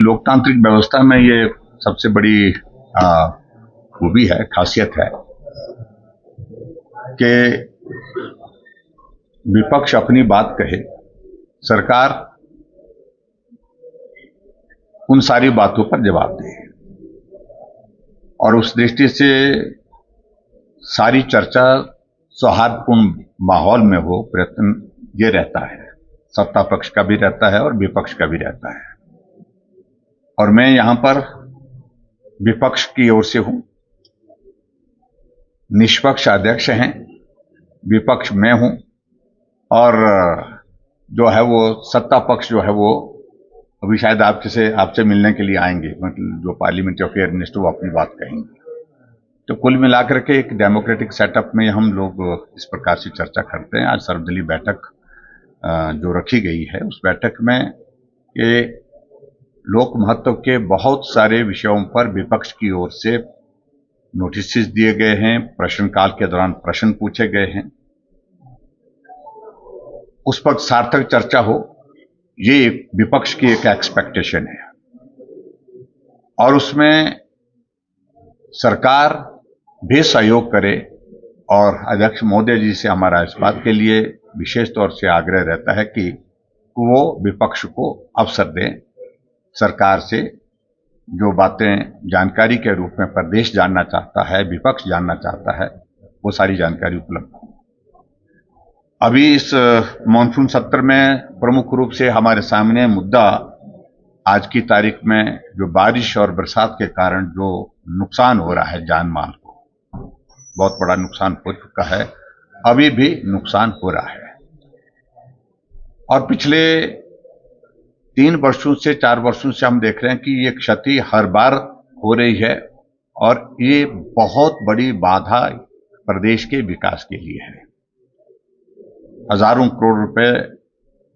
लोकतांत्रिक व्यवस्था में ये सबसे बड़ी खूबी है, खासियत है कि विपक्ष अपनी बात कहे, सरकार उन सारी बातों पर जवाब दे। और उस दृष्टि से सारी चर्चा सौहार्दपूर्ण माहौल में हो, प्रयत्न ये रहता है। सत्ता पक्ष का भी रहता है और विपक्ष का भी रहता है। और मैं यहां पर विपक्ष की ओर से हूं। निष्पक्ष अध्यक्ष हैं, विपक्ष मैं हूं, और जो है वो सत्ता पक्ष जो है वो अभी शायद आपसे मिलने के लिए आएंगे, मतलब जो पार्लियामेंट्री अफेयर मिनिस्टर वो अपनी बात कहेंगे। तो कुल मिलाकर के एक डेमोक्रेटिक सेटअप में हम लोग इस प्रकार से चर्चा करते हैं। आज सर्वदलीय बैठक जो रखी गई है, उस बैठक में ये लोक महत्व के बहुत सारे विषयों पर विपक्ष की ओर से नोटिस दिए गए हैं, प्रश्नकाल के दौरान प्रश्न पूछे गए हैं, उस पर सार्थक चर्चा हो, ये विपक्ष की एक एक्सपेक्टेशन है। और उसमें सरकार भी सहयोग करे। और अध्यक्ष महोदय जी से हमारा इस बात के लिए विशेष तौर से आग्रह रहता है कि वो विपक्ष को अवसर दें, सरकार से जो बातें जानकारी के रूप में प्रदेश जानना चाहता है, विपक्ष जानना चाहता है, वो सारी जानकारी उपलब्ध हो। अभी इस मॉनसून सत्र में प्रमुख रूप से हमारे सामने मुद्दा आज की तारीख में जो बारिश और बरसात के कारण जो नुकसान हो रहा है, जान माल को बहुत बड़ा नुकसान हो चुका है, अभी भी नुकसान हो रहा है। और पिछले 3 वर्षों से 4 वर्षों से हम देख रहे हैं कि ये क्षति हर बार हो रही है, और ये बहुत बड़ी बाधा प्रदेश के विकास के लिए है। हजारों करोड़ रुपए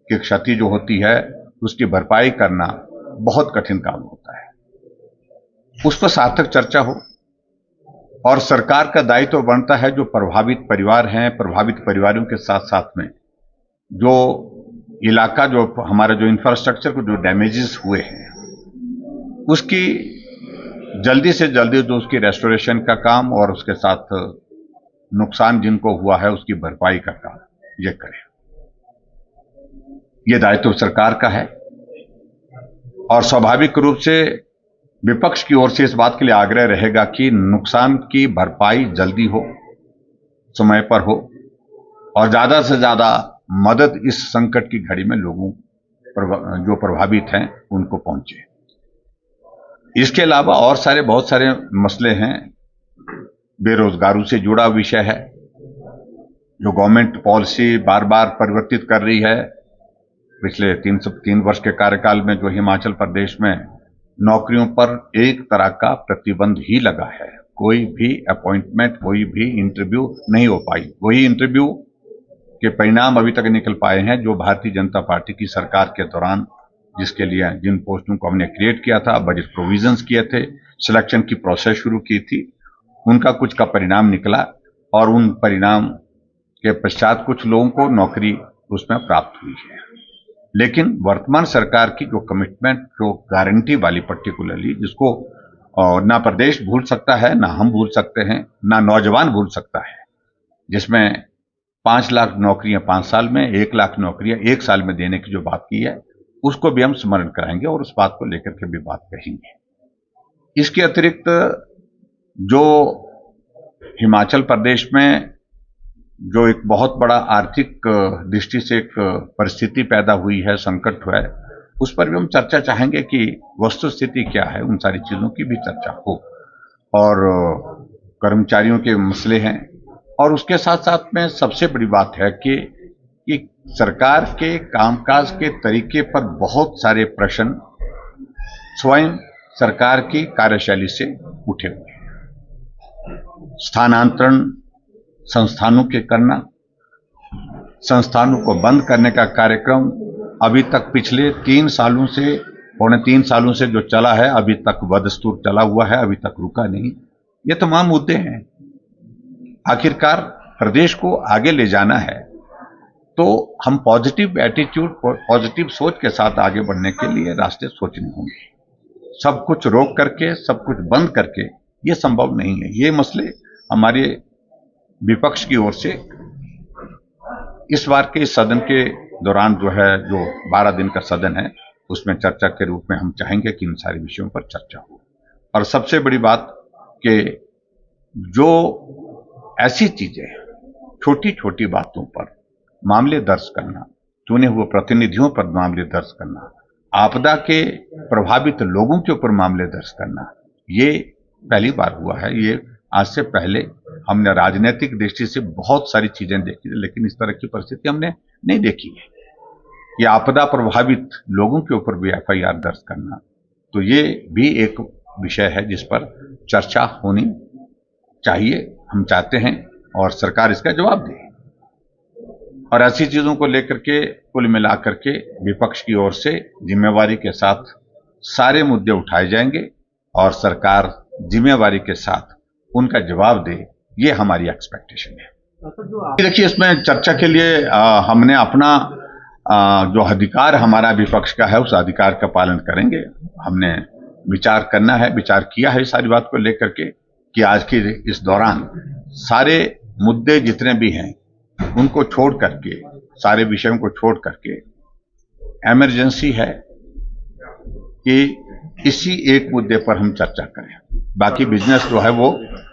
की क्षति जो होती है, उसकी भरपाई करना बहुत कठिन काम होता है। उस पर सार्थक चर्चा हो, और सरकार का दायित्व बनता है जो प्रभावित परिवार हैं, प्रभावित परिवारों के साथ साथ में जो इलाका, जो हमारा जो इंफ्रास्ट्रक्चर को जो डैमेजेस हुए हैं, उसकी जल्दी से जल्दी जो उसकी रेस्टोरेशन का काम और उसके साथ नुकसान जिनको हुआ है उसकी भरपाई का काम ये करें। ये दायित्व सरकार का है। और स्वाभाविक रूप से विपक्ष की ओर से इस बात के लिए आग्रह रहेगा कि नुकसान की भरपाई जल्दी हो, समय पर हो, और ज्यादा से ज्यादा मदद इस संकट की घड़ी में लोगों जो प्रभावित हैं उनको पहुंचे। इसके अलावा और बहुत सारे मसले हैं। बेरोजगारों से जुड़ा विषय है, जो गवर्नमेंट पॉलिसी बार बार परिवर्तित कर रही है। पिछले 3 वर्ष के कार्यकाल में जो हिमाचल प्रदेश में नौकरियों पर एक तरह का प्रतिबंध ही लगा है, कोई भी अपॉइंटमेंट, कोई भी इंटरव्यू नहीं हो पाई। वही इंटरव्यू के परिणाम अभी तक निकल पाए हैं जो भारतीय जनता पार्टी की सरकार के दौरान, जिसके लिए जिन पोस्टों को हमने क्रिएट किया था, बजट प्रोविजंस किए थे, सिलेक्शन की प्रोसेस शुरू की थी, उनका कुछ का परिणाम निकला। और उन परिणाम के पश्चात कुछ लोगों को नौकरी उसमें प्राप्त हुई है। लेकिन वर्तमान सरकार की जो कमिटमेंट, जो गारंटी वाली, पर्टिकुलरली जिसको ना प्रदेश भूल सकता है, ना हम भूल सकते हैं, ना नौजवान भूल सकता है, जिसमें 5 लाख नौकरियां 5 साल में, 1 लाख नौकरियां 1 साल में देने की जो बात की है, उसको भी हम स्मरण कराएंगे और उस बात को लेकर के भी बात कहेंगे। इसके अतिरिक्त जो हिमाचल प्रदेश में जो एक बहुत बड़ा आर्थिक दृष्टि से एक परिस्थिति पैदा हुई है, संकट हुआ है, उस पर भी हम चर्चा चाहेंगे कि वस्तु स्थिति क्या है, उन सारी चीजों की भी चर्चा हो। और कर्मचारियों के मसले हैं। और उसके साथ साथ में सबसे बड़ी बात है कि सरकार के कामकाज के तरीके पर बहुत सारे प्रश्न स्वयं सरकार की कार्यशैली से उठे हुए हैं। स्थानांतरण संस्थानों के करना, संस्थानों को बंद करने का कार्यक्रम अभी तक पिछले 3 सालों से, पौने 3 सालों से जो चला है, अभी तक बदस्तूर चला हुआ है, अभी तक रुका नहीं। ये तमाम मुद्दे हैं। आखिरकार प्रदेश को आगे ले जाना है तो हम पॉजिटिव एटीट्यूड, पॉजिटिव सोच के साथ आगे बढ़ने के लिए रास्ते सोचने होंगे। सब कुछ रोक करके, सब कुछ बंद करके ये संभव नहीं है। ये मसले हमारे विपक्ष की ओर से इस बार के सदन के दौरान जो 12 दिन का सदन है उसमें चर्चा के रूप में हम चाहेंगे कि इन सारे विषयों पर चर्चा हो। और सबसे बड़ी बात कि जो ऐसी चीजें, छोटी छोटी बातों पर मामले दर्ज करना, चुने हुए प्रतिनिधियों पर मामले दर्ज करना, आपदा के प्रभावित लोगों के ऊपर मामले दर्ज करना, ये पहली बार हुआ है। ये आज से पहले हमने राजनीतिक दृष्टि से बहुत सारी चीजें देखी, लेकिन इस तरह की परिस्थिति हमने नहीं देखी है। ये आपदा प्रभावित लोगों के ऊपर भी एफआईआर दर्ज करना, तो ये भी एक विषय है जिस पर चर्चा होनी चाहिए, हम चाहते हैं, और सरकार इसका जवाब दे। और ऐसी चीजों को लेकर के कुल मिलाकर के विपक्ष की ओर से जिम्मेवारी के साथ सारे मुद्दे उठाए जाएंगे और सरकार जिम्मेवारी के साथ उनका जवाब दे, ये हमारी एक्सपेक्टेशन है। देखिए, इसमें चर्चा के लिए हमने अपना जो अधिकार हमारा विपक्ष का है उस अधिकार का पालन करेंगे। हमने विचार करना है, विचार किया है सारी बात को लेकर के कि आज के इस दौरान सारे मुद्दे जितने भी हैं उनको छोड़ करके, सारे विषयों को छोड़ करके इमरजेंसी है कि इसी एक मुद्दे पर हम चर्चा करें। बाकी बिजनेस जो है वो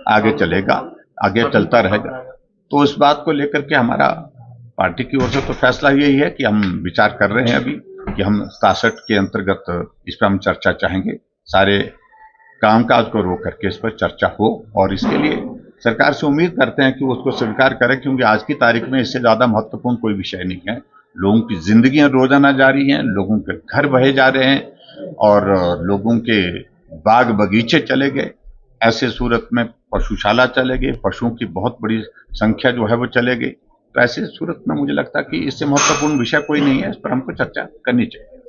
आगे चलेगा, आगे चलता रहेगा। तो इस बात को लेकर के हमारा पार्टी की ओर से तो फैसला यही है कि हम विचार कर रहे हैं अभी कि हम 67 के अंतर्गत इस पर हम चर्चा चाहेंगे। सारे कामकाज को रोक करके इस पर चर्चा हो, और इसके लिए सरकार से उम्मीद करते हैं कि वो उसको स्वीकार करें, क्योंकि आज की तारीख में इससे ज्यादा महत्वपूर्ण कोई विषय नहीं है। लोगों की जिंदगियां रोजाना जारी हैं, लोगों के घर बहे जा रहे हैं और लोगों के बाग बगीचे चले गए। ऐसे सूरत में पशुशाला चले गए, पशुओं की बहुत बड़ी संख्या जो है वो चले गई। तो ऐसे सूरत में मुझे लगता है कि इससे महत्वपूर्ण विषय कोई नहीं है, इस पर हमको चर्चा करनी चाहिए।